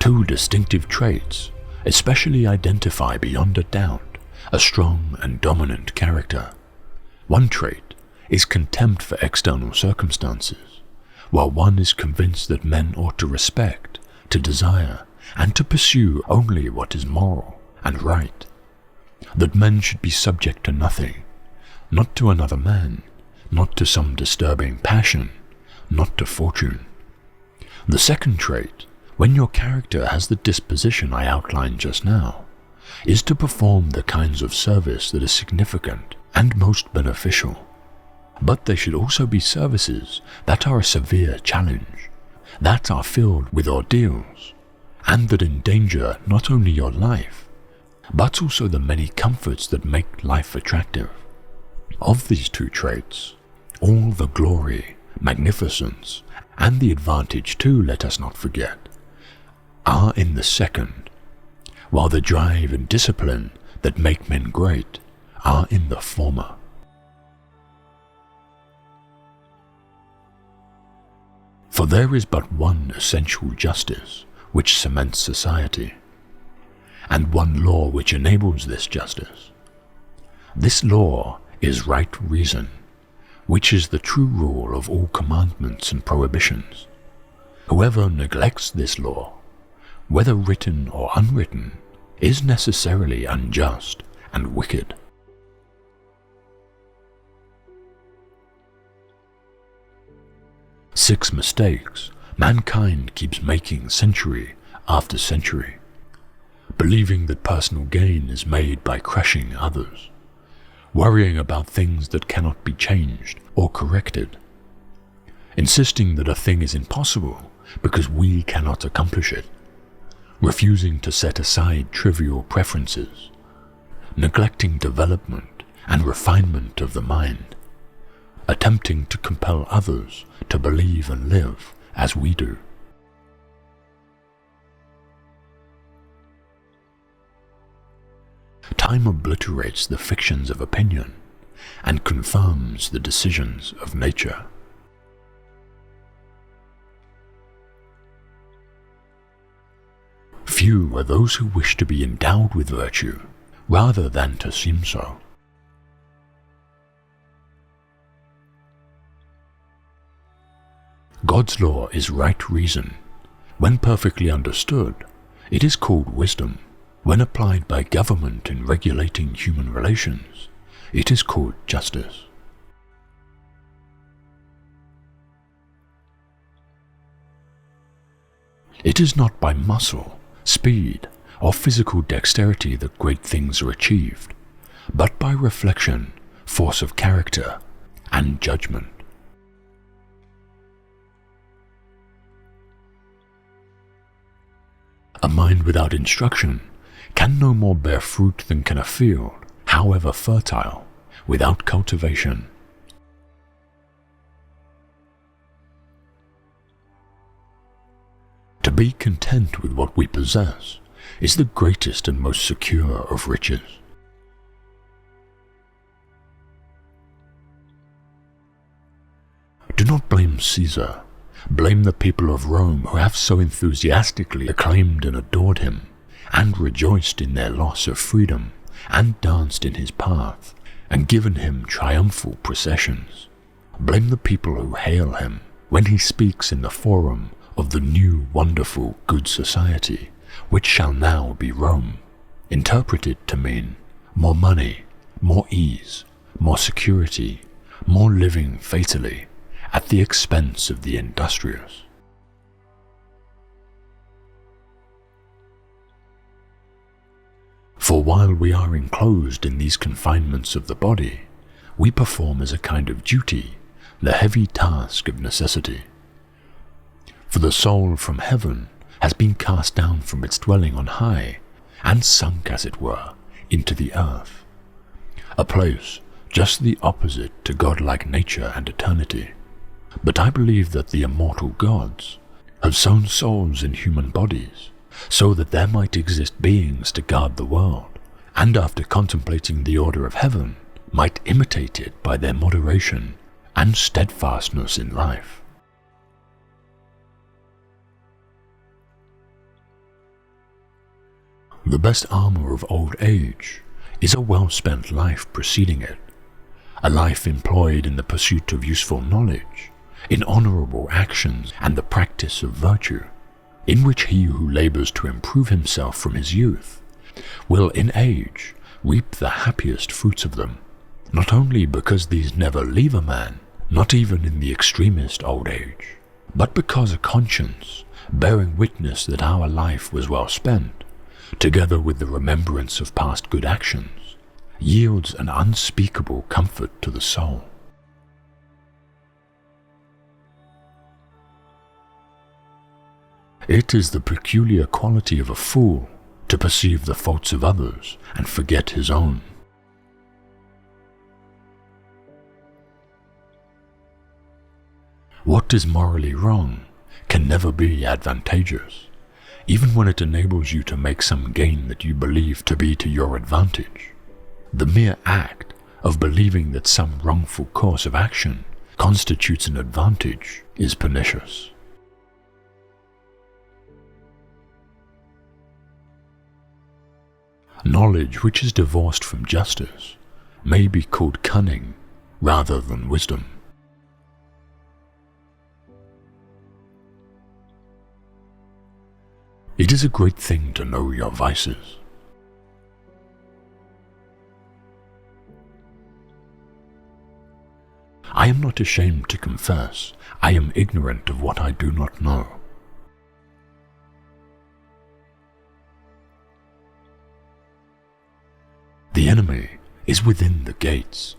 Two distinctive traits especially identify beyond a doubt a strong and dominant character. One trait is contempt for external circumstances, while one is convinced that men ought to respect, to desire, and to pursue only what is moral and right. That men should be subject to nothing, not to another man, not to some disturbing passion, not to fortune. The second trait, when your character has the disposition I outlined just now, is to perform the kinds of service that is significant and most beneficial. But they should also be services that are a severe challenge, that are filled with ordeals, and that endanger not only your life, but also the many comforts that make life attractive. Of these two traits, all the glory, magnificence, and the advantage too, let us not forget, are in the second, while the drive and discipline that make men great are in the former. For there is but one essential justice which cements society, and one law which enables this justice. This law is right reason, which is the true rule of all commandments and prohibitions. Whoever neglects this law, whether written or unwritten, is necessarily unjust and wicked. Six mistakes mankind keeps making century after century, believing that personal gain is made by crushing others, worrying about things that cannot be changed or corrected, insisting that a thing is impossible because we cannot accomplish it, refusing to set aside trivial preferences, neglecting development and refinement of the mind, attempting to compel others to believe and live as we do. Time obliterates the fictions of opinion and confirms the decisions of nature. Few are those who wish to be endowed with virtue rather than to seem so. God's law is right reason. When perfectly understood, it is called wisdom. When applied by government in regulating human relations, it is called justice. It is not by muscle, speed, or physical dexterity that great things are achieved, but by reflection, force of character, and judgment. A mind without instruction can no more bear fruit than can a field, however fertile, without cultivation. To be content with what we possess is the greatest and most secure of riches. Do not blame Caesar. Blame the people of Rome who have so enthusiastically acclaimed and adored him, and rejoiced in their loss of freedom, and danced in his path, and given him triumphal processions. Blame the people who hail him when he speaks in the forum of the new wonderful good society, which shall now be Rome, interpreted to mean more money, more ease, more security, more living fatally, at the expense of the industrious. For while we are enclosed in these confinements of the body, we perform as a kind of duty the heavy task of necessity. For the soul from heaven has been cast down from its dwelling on high, and sunk, as it were, into the earth, a place just the opposite to godlike nature and eternity. But I believe that the immortal gods have sown souls in human bodies, so that there might exist beings to guard the world, and after contemplating the order of heaven, might imitate it by their moderation and steadfastness in life. The best armor of old age is a well-spent life preceding it, a life employed in the pursuit of useful knowledge, in honorable actions and the practice of virtue, in which he who labors to improve himself from his youth will in age reap the happiest fruits of them, not only because these never leave a man, not even in the extremest old age, but because a conscience, bearing witness that our life was well spent, together with the remembrance of past good actions, yields an unspeakable comfort to the soul. It is the peculiar quality of a fool to perceive the faults of others and forget his own. What is morally wrong can never be advantageous, even when it enables you to make some gain that you believe to be to your advantage. The mere act of believing that some wrongful course of action constitutes an advantage is pernicious. Knowledge which is divorced from justice may be called cunning rather than wisdom. It is a great thing to know your vices. I am not ashamed to confess I am ignorant of what I do not know. The enemy is within the gates.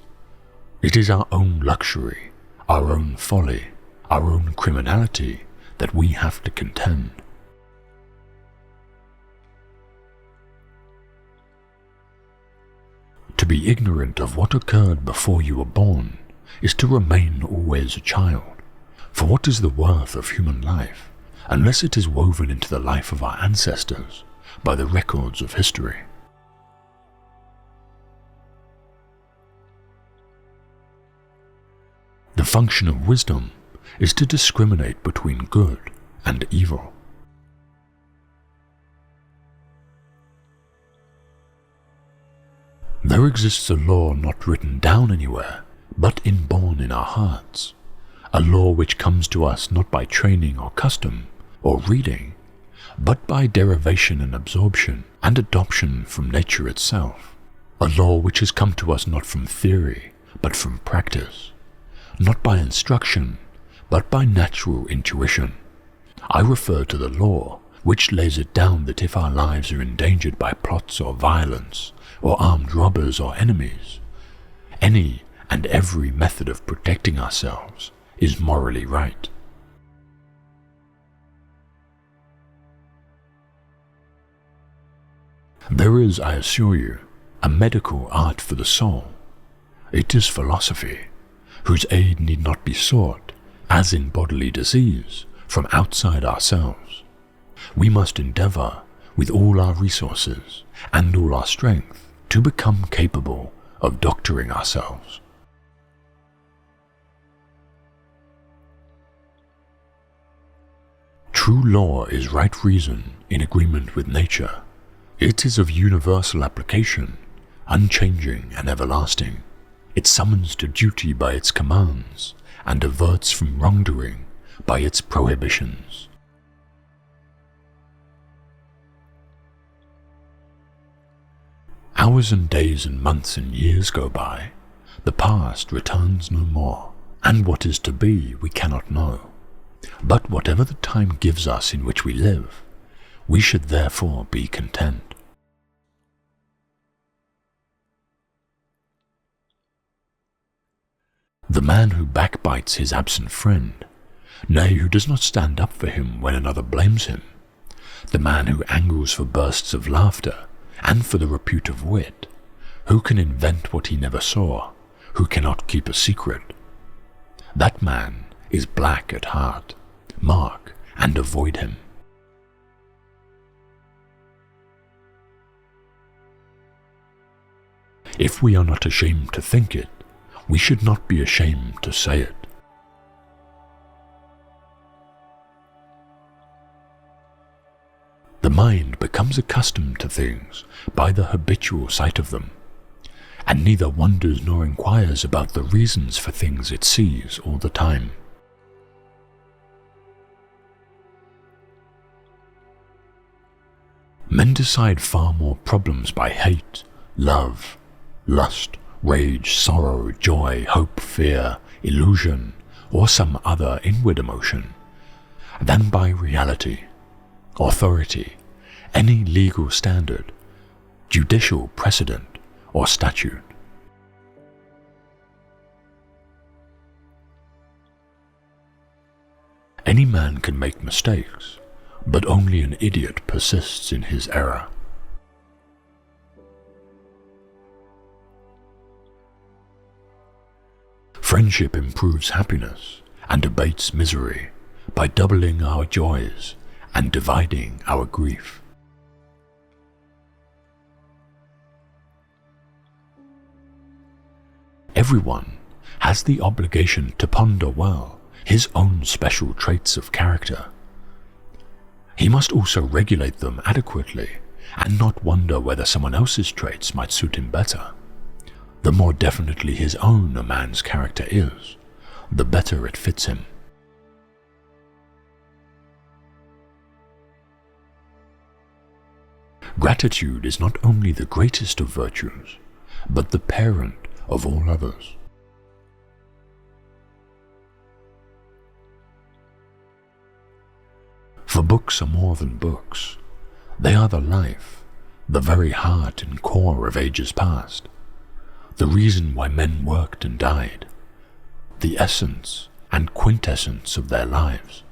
It is our own luxury, our own folly, our own criminality that we have to contend. To be ignorant of what occurred before you were born is to remain always a child. For what is the worth of human life unless it is woven into the life of our ancestors by the records of history? The function of wisdom is to discriminate between good and evil. There exists a law not written down anywhere, but inborn in our hearts, a law which comes to us not by training or custom or reading, but by derivation and absorption and adoption from nature itself, a law which has come to us not from theory, but from practice, not by instruction, but by natural intuition. I refer to the law which lays it down that if our lives are endangered by plots or violence, or armed robbers or enemies, any and every method of protecting ourselves is morally right. There is, I assure you, a medical art for the soul. It is philosophy, whose aid need not be sought, as in bodily disease, from outside ourselves. We must endeavor, with all our resources and all our strength, to become capable of doctoring ourselves. True law is right reason in agreement with nature. It is of universal application, unchanging and everlasting. It summons to duty by its commands, and averts from wrongdoing by its prohibitions. Hours and days and months and years go by, the past returns no more, and what is to be we cannot know. But whatever the time gives us in which we live, we should therefore be content. The man who backbites his absent friend, nay, who does not stand up for him when another blames him, the man who angles for bursts of laughter and for the repute of wit, who can invent what he never saw, who cannot keep a secret, that man is black at heart. Mark and avoid him. If we are not ashamed to think it, we should not be ashamed to say it. The mind becomes accustomed to things by the habitual sight of them, and neither wonders nor inquires about the reasons for things it sees all the time. Men decide far more problems by hate, love, lust, rage, sorrow, joy, hope, fear, illusion, or some other inward emotion, than by reality, authority, any legal standard, judicial precedent, or statute. Any man can make mistakes, but only an idiot persists in his error. Friendship improves happiness and abates misery by doubling our joys and dividing our grief. Everyone has the obligation to ponder well his own special traits of character. He must also regulate them adequately and not wonder whether someone else's traits might suit him better. The more definitely his own a man's character is, the better it fits him. Gratitude is not only the greatest of virtues, but the parent of all others. For books are more than books. They are the life, the very heart and core of ages past, the reason why men worked and died, the essence and quintessence of their lives.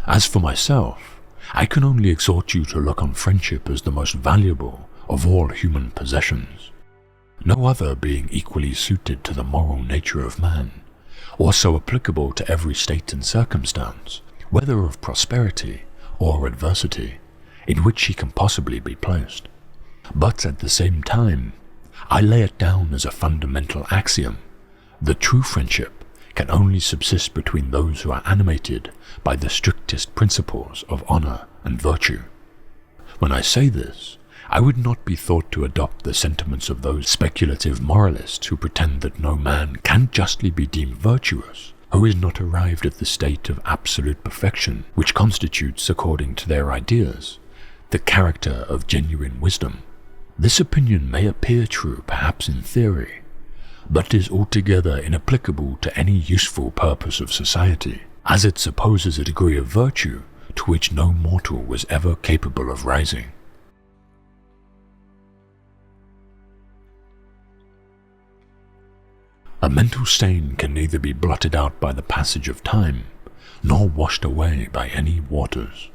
As for myself, I can only exhort you to look on friendship as the most valuable of all human possessions, no other being equally suited to the moral nature of man, or so applicable to every state and circumstance, whether of prosperity or adversity, in which he can possibly be placed. But at the same time, I lay it down as a fundamental axiom: the true friendship can only subsist between those who are animated by the strictest principles of honor and virtue. When I say this, I would not be thought to adopt the sentiments of those speculative moralists who pretend that no man can justly be deemed virtuous who is not arrived at the state of absolute perfection which constitutes, according to their ideas, the character of genuine wisdom. This opinion may appear true perhaps in theory, but is altogether inapplicable to any useful purpose of society, as it supposes a degree of virtue to which no mortal was ever capable of rising. A mental stain can neither be blotted out by the passage of time, nor washed away by any waters.